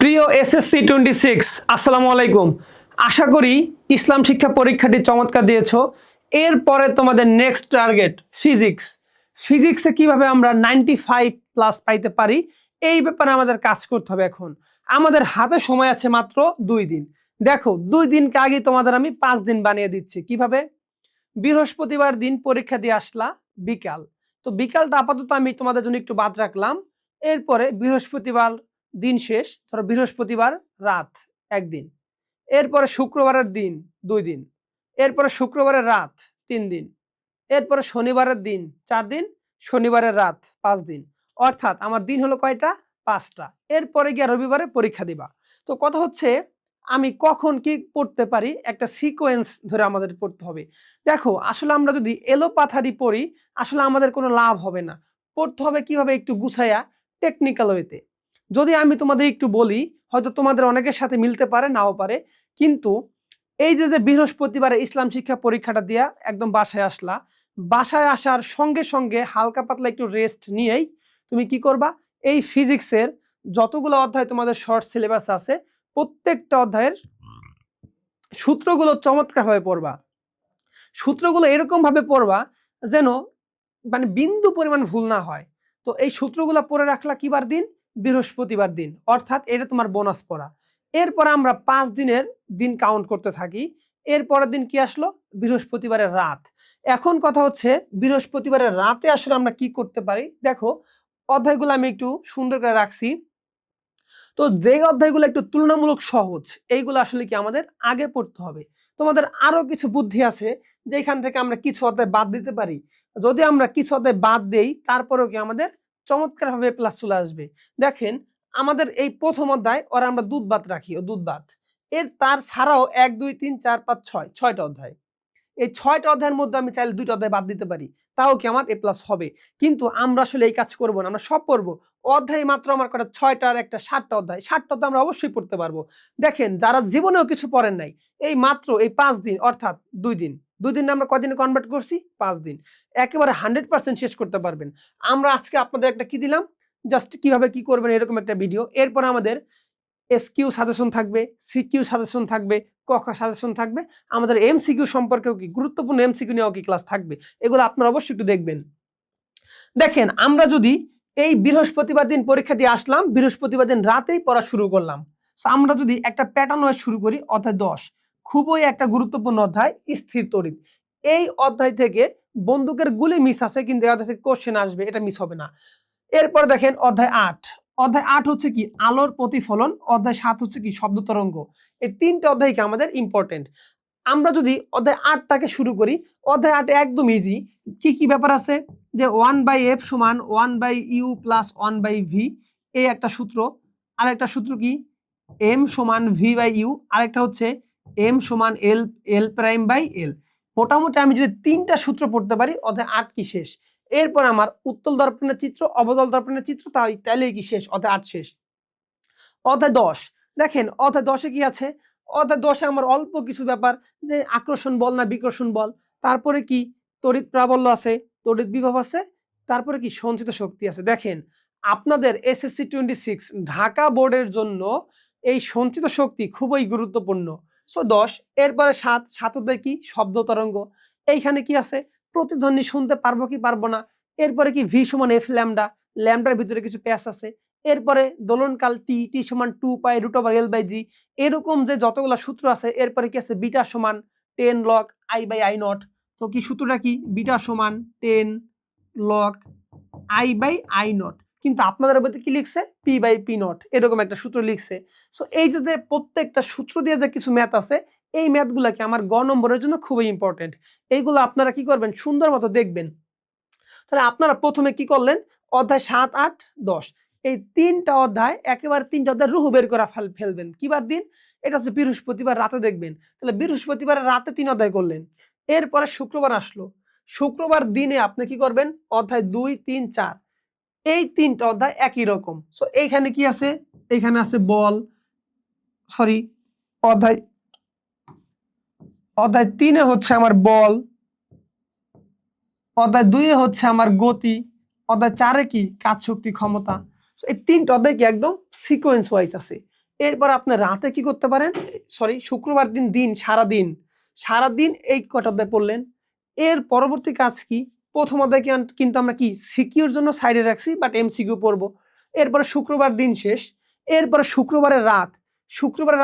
প্রিয় এসএসসি 26 আসসালামু আলাইকুম। আশা করি ইসলাম শিক্ষা পরীক্ষাটি চমৎকার দিয়েছো। এরপরে তোমাদের নেক্সট টার্গেট ফিজিক্সে কিভাবে আমরা 95+ পাইতে পারি এই ব্যাপারে আমাদের কাজ করতে হবে। এখন আমাদের হাতে সময় আছে মাত্র 2 দিন। দেখো 2 দিনকে আগে তোমাদের আমি 5 দিন বানিয়ে দিচ্ছি। কিভাবে? বৃহস্পতিবার দিন পরীক্ষা দিয়ে আসলা বিকাল, তো বিকালটা আপাতত আমি তোমাদের জন্য একটু বাদ রাখলাম। এরপরে বৃহস্পতিবার দিন শেষ, ধরো বৃহস্পতিবার রাত একদিন, এরপরে শুক্রবারের দিন 2 দিন, এরপরে শুক্রবারের রাত 3 দিন, এরপরে শনিবারের দিন 4 দিন, শনিবারের রাত 5 দিন। অর্থাৎ আমার দিন হলো কয়টা? 5টা। এরপরে গিয়ে রবিবারে পরীক্ষা দিবা। তো কথা হচ্ছে আমি কখন কি পড়তে পারি একটা সিকোয়েন্স ধরে আমাদের পড়তে হবে। দেখো আসলে আমরা যদি এলোপাথারি পড়ি আসলে আমাদের কোনো লাভ হবে না। পড়তে হবে কিভাবে? একটু গুছাইয়া, টেকনিক্যাল ওয়েতে। যদি আমি তোমাদের একটু বলি, হয়তো তোমাদের অনেকের সাথে মিলতে পারে, নাও পারে, কিন্তু এই যে বৃহস্পতিবারে ইসলাম শিক্ষা পরীক্ষাটা দিয়া একদম বাসায় আসলা, বাসায় আসার সঙ্গে সঙ্গে হালকা পাতলা একটু রেস্ট নিয়েই তুমি কি করবা? এই ফিজিক্সের যতগুলো অধ্যায় তোমাদের শর্ট সিলেবাস আছে প্রত্যেকটা অধ্যায়ের সূত্রগুলো চমৎকারভাবে পড়বা। সূত্রগুলো এরকম ভাবে পড়বা যেন মানে বিন্দু পরিমাণ ভুল না হয়। তো এই সূত্রগুলো পড়ে রাখলা কিবার দিন? বৃহস্পতিবার দিন। অর্থাৎ এটা তোমার বোনাস পড়া। এরপর আমরা 5 দিনের দিন কাউন্ট করতে থাকি। এরপরের দিন কি আসলো? বৃহস্পতিবারের রাত। এখন কথা হচ্ছে বৃহস্পতিবারের রাতে আসলে আমরা কি করতে পারি। দেখো অধ্যায়গুলো আমি একটু সুন্দর করে রাখছি। তো যে অধ্যায়গুলো একটু তুলনামূলক সহজ এইগুলো আসলে কি আমাদের আগে পড়তে হবে। তোমাদের আরো কিছু বুদ্ধি আছে যেখান থেকে আমরা কিছু অধ্যায় বাদ দিতে পারি। যদি আমরা কিছু অধ্যায় বাদ দেই তারপরেও কি আমাদের চমৎকারভাবে প্লাস চলে আসবে। দেখেন আমাদের এই প্রথম অধ্যায় ওরা আমরা দুধ ভাত রাখি, ও দুধ ভাত এর তার ছাড়াও 1 2 3 4 5 6 6টা অধ্যায়। এই 6টা অধ্যায়ের মধ্যে আমি চাইলে 2টা অধ্যায় বাদ দিতে পারি, তাও কি আমার A+ হবে। কিন্তু আমরা আসলে এই কাজ করব না, আমরা সব পড়বো। অধ্যায় মাত্র আমার কটা 6টা আর একটা 7টা অধ্যায়, 7টা অধ্যায় আমরা অবশ্যই পড়তে পারবো। দেখেন যারা জীবনেও কিছু পড়েন নাই, এই মাত্র এই 5 দিন অর্থাৎ 2 দিন, 2 দিন আমরা কয়দিনে কনভার্ট করছি? 5 দিন, একেবারে 100% শেষ করতে পারবেন। আমরা আজকে আপনাদের একটা কি দিলাম, জাস্ট কিভাবে কি করবেন এরকম একটা ভিডিও। এরপর আমাদের এসকিউ সাজেশন থাকবে, সিকিউ সাজেশন থাকবে, ক-খ সাজেশন থাকবে, আমাদের এমসিকিউ সম্পর্কেও কি গুরুত্বপূর্ণ এমসিকিউ নিয়েও কি ক্লাস থাকবে। এগুলো আপনারা অবশ্যই একটু দেখবেন। দেখেন আমরা যদি এই বৃহস্পতিবার দিন পরীক্ষা দিয়ে আসলাম, বৃহস্পতিবার দিন রাতেই পড়া শুরু করলাম। আমরা যদি একটা প্যাটার্ন ওয়াইজ শুরু করি, অধ্যায় 10 খুবই একটা গুরুত্বপূর্ণ অধ্যায়, স্থির তড়িৎ। এই অধ্যায় থেকে বন্দুকের গুলি মিস আছে, কিন্তু এই অধ্যায় থেকে কোশ্চেন আসবে, এটা মিস হবে না। এরপর দেখেন অধ্যায় 8, অধ্যায় 8 হচ্ছে কি আলোর প্রতিফলন, অধ্যায় 7 হচ্ছে কি শব্দ তরঙ্গ। এই 3টে অধ্যায় কি আমাদের ইম্পর্টেন্ট। আমরা যদি অধ্যায় 8টাকে শুরু করি, অধ্যায় 8 একদম ইজি। কি কি ব্যাপার আছে? যে 1/f সমান 1/u প্লাস 1/v, এই একটা সূত্র। আরেকটা সূত্র কি m সমান v/u, আরেকটা হচ্ছে m সমান l প্রাইম বাই l। মোটামুটি আমি যদি 3টা সূত্র পড়তে পারি অধ্যায় 8 কি শেষ। এরপর আমার উত্তল দর্পণের চিত্র, অবতল দর্পণের চিত্র, তাইলেই কি শেষ, অধ্যায় 8 শেষ। অধ্যায় 10 দেখেন, অধ্যায় 10-এ কি আছে? অধ্যায় 10-এ আমার অল্প কিছু ব্যাপার, যে আকর্ষণ বল না বিকর্ষণ বল, তারপরে কি তড়িৎ প্রাবল্য আছে, তড়িৎ বিভব আছে, তারপরে কি সঞ্চিত শক্তি আছে। দেখেন আপনাদের এসএসসি 26 ঢাকা বোর্ডের জন্য এই সঞ্চিত শক্তি খুবই গুরুত্বপূর্ণ। সো 10, এরপরে 7 অধ্যায় কি শব্দ তরঙ্গ। এইখানে কি আছে? প্রতিধ্বনি শুনতে পারবো কি পারবো না। এরপরে কি ভি সমান এফ ল্যামডা, ল্যামডার ভিতরে কিছু প্যাচ আছে। এরপরে দোলনকাল টি সমান 2π√L/g, এরকম যে যতগুলো সূত্র আছে। এরপরে কি আছে? বিটা সমান 10 log I/I0। তো কি সূত্রটা কি? বিটা সমান 10 log I/I0, কিন্তু আপনাদের বইতে কি লিখছে? P/P0, এরকম একটা সূত্র লিখছে। সো এই যে প্রত্যেকটা সূত্র দিয়ে যে কিছু ম্যাথ আছে, এই ম্যাথগুলোকে আমার গ নম্বরের জন্য খুবই ইম্পর্টেন্ট। এইগুলো আপনারা কি করবেন? সুন্দর মতো দেখবেন। তাহলে আপনারা প্রথমে কি করলেন? অধ্যায় 7, 8, 10 এই 3টা অধ্যায়, একেবারে 3টা অধ্যায় রুহু বের করে ফেলবেন। কিবার দিন? এটা হচ্ছে বৃহস্পতিবার রাতে দেখবেন। তাহলে বৃহস্পতিবার রাতে 3 অধ্যায় করলেন। এরপরে শুক্রবার আসলো, শুক্রবার দিনে আপনি কি করবেন? অধ্যায় 2, 3, 4 এই 3টা অধ্যায় একই রকম। সো এইখানে কি আছে? এখানে আছে বল, সরি অধ্যায় 3-এ হচ্ছে আমার বল, অধ্যায় 2-এ হচ্ছে আমার গতি, অধ্যায় 4-এ কি কাজ শক্তি ক্ষমতা। এই 3টা অধ্যায় কি একদম সিকোয়েন্স ওয়াইজ আছে। এরপর আপনি রাতে কি করতে পারেন, সরি শুক্রবার দিন সারাদিন এই কটা অধ্যায় পড়লেন। এর পরবর্তী কাজ কি, প্রথম অধ্যায় কিন্তু আমরা কি সিকিউর জন্য সাইডে রাখছি, বাট এমসিকিউ পড়বো। এরপরে শুক্রবার দিন শেষ। এরপরে শুক্রবারের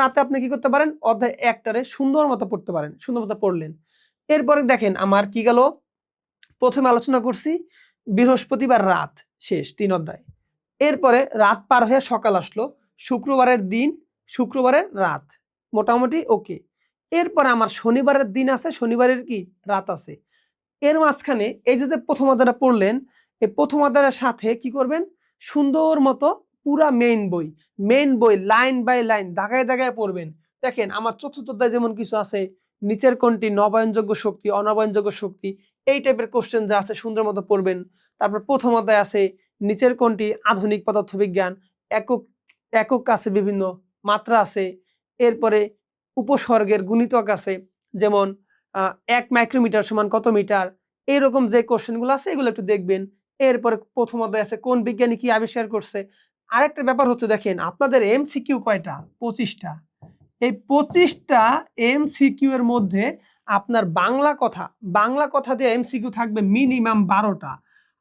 রাতে আপনি কি করতে পারেন, অধ্যায় একটারে সুন্দর মতো পড়তে পারেন, সুন্দর মতো পড়লেন। এরপরে দেখেন আমার কি গেল, প্রথমে আলোচনা করছি বৃহস্পতিবার রাত শেষ 3 অধ্যায়। এরপরে রাত পার হয়ে সকাল আসলো, শুক্রবারের রাত মোটামুটি ওকে। এরপরে আমার শনিবারের দিন আছে, শনিবারের কি রাত আছে। এর মাঝখানে এই যে প্রথম অধ্যায়টা পড়লেন, এই প্রথম অধ্যায়ের সাথে কি করবেন, সুন্দর মতো পুরা মেইন বই লাইন বাই লাইন দাগায় দাগায় পড়বেন। দেখেন আমার চতুর্থ অধ্যায় যেমন কিছু আছে, নিচের কোনটি নবায়নযোগ্য শক্তি, অনবায়নযোগ্য শক্তি, এই টাইপের কোশ্চেন যা আছে সুন্দর মতো পড়বেন। তারপর প্রথম অধ্যায় আছে নিচের কোনটি আধুনিক পদার্থবিজ্ঞান, একক একক আছে, বিভিন্ন মাত্রা আছে। এরপরে উপসর্গের গুণিতক আছে, যেমন 1 মাইক্রোমিটার সমান কত মিটার, এরকম যে কোশ্চেনগুলো আছে এগুলো একটু দেখবেন। এরপরে প্রথম অধ্যায় আছে কোন বিজ্ঞানী কি আবিষ্কার করছে। আরেকটা ব্যাপার হচ্ছে দেখেন আপনাদের এমসিকিউ কয়টা, 25টা। এই 25টা এমসিকিউ এর মধ্যে আপনার বাংলা কথা দিয়ে এমসিকিউ থাকবে মিনিমাম 12টা,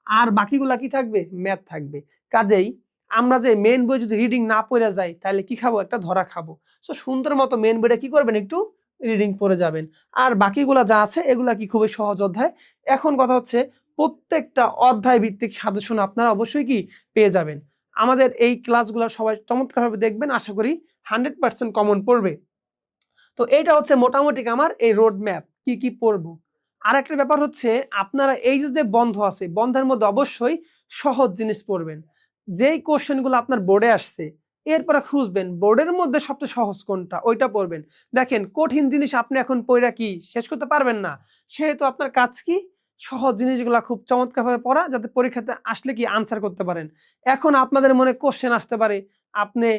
আর বাকিগুলা কি থাকবে, ম্যাথ থাকবে। কাজেই আমরা যে মেন বই যদি রিডিং না পড়ে যাই তাহলে কি খাবো, একটা ধরা খাবো। সো সুন্দর মতো মেন বইটা কি করবেন, একটু রিডিং পড়ে যাবেন। আর বাকিগুলা যা আছে এগুলা কি খুবই সহজ অধ্যায়। এখন কথা হচ্ছে প্রত্যেকটা অধ্যায় ভিত্তিক সাজেশন আপনারা অবশ্যই কি পেয়ে যাবেন। আমাদের এই ক্লাসগুলো সবাই চমৎকারভাবে দেখবেন, আশা করি 100% কমন পড়বে। তো এইটা হচ্ছে মোটামুটি আমার এই রোড ম্যাপ, কি কি পড়বো। আর একটা ব্যাপার হচ্ছে আপনারা এই যে বন্ধ আছে, বন্ধের মধ্যে অবশ্যই সহজ জিনিস পড়বেন। যেই কোশ্চেনগুলো আপনার বোর্ডে আসছে এরপরে খুঁজবেন বোর্ডের মধ্যে সবচেয়ে সহজ কোনটা, ওইটা পড়বেন। দেখেন কঠিন জিনিস আপনি এখন পড়া কি শেষ করতে পারবেন না, সেহেতু আপনার কাজ কি সহজ জিনিসগুলা খুব চমৎকারভাবে পড়া, যাতে পরীক্ষাতে আসলে কি আনসার করতে পারেন। এখন আপনাদের মনে কোশ্চেন আসতে পারে, আপনি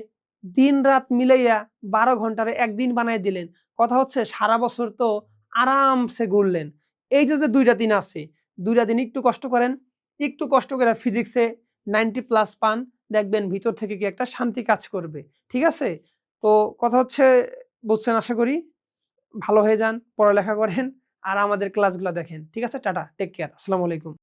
দিন রাত মিলাইয়া 12 ঘন্টারে একদিন বানাই দিলেন। কথা হচ্ছে সারা বছর তো আরামসে ঘুরলেন। এই যে 2টা দিন আছে, 2টা দিন একটু কষ্ট করেন, একটু কষ্ট করে ফিজিক্সে 90+ পান, দেখবেন ভিতর থেকে কি একটা শান্তি কাজ করবে। ঠিক আছে? তো কথা হচ্ছে বুঝছেন আশা করি। ভালো হয়ে যান, পড়ালেখা করেন আর আমাদের ক্লাসগুলো দেখেন। ঠিক আছে? টাটা, টেক কেয়ার, আসসালামু আলাইকুম।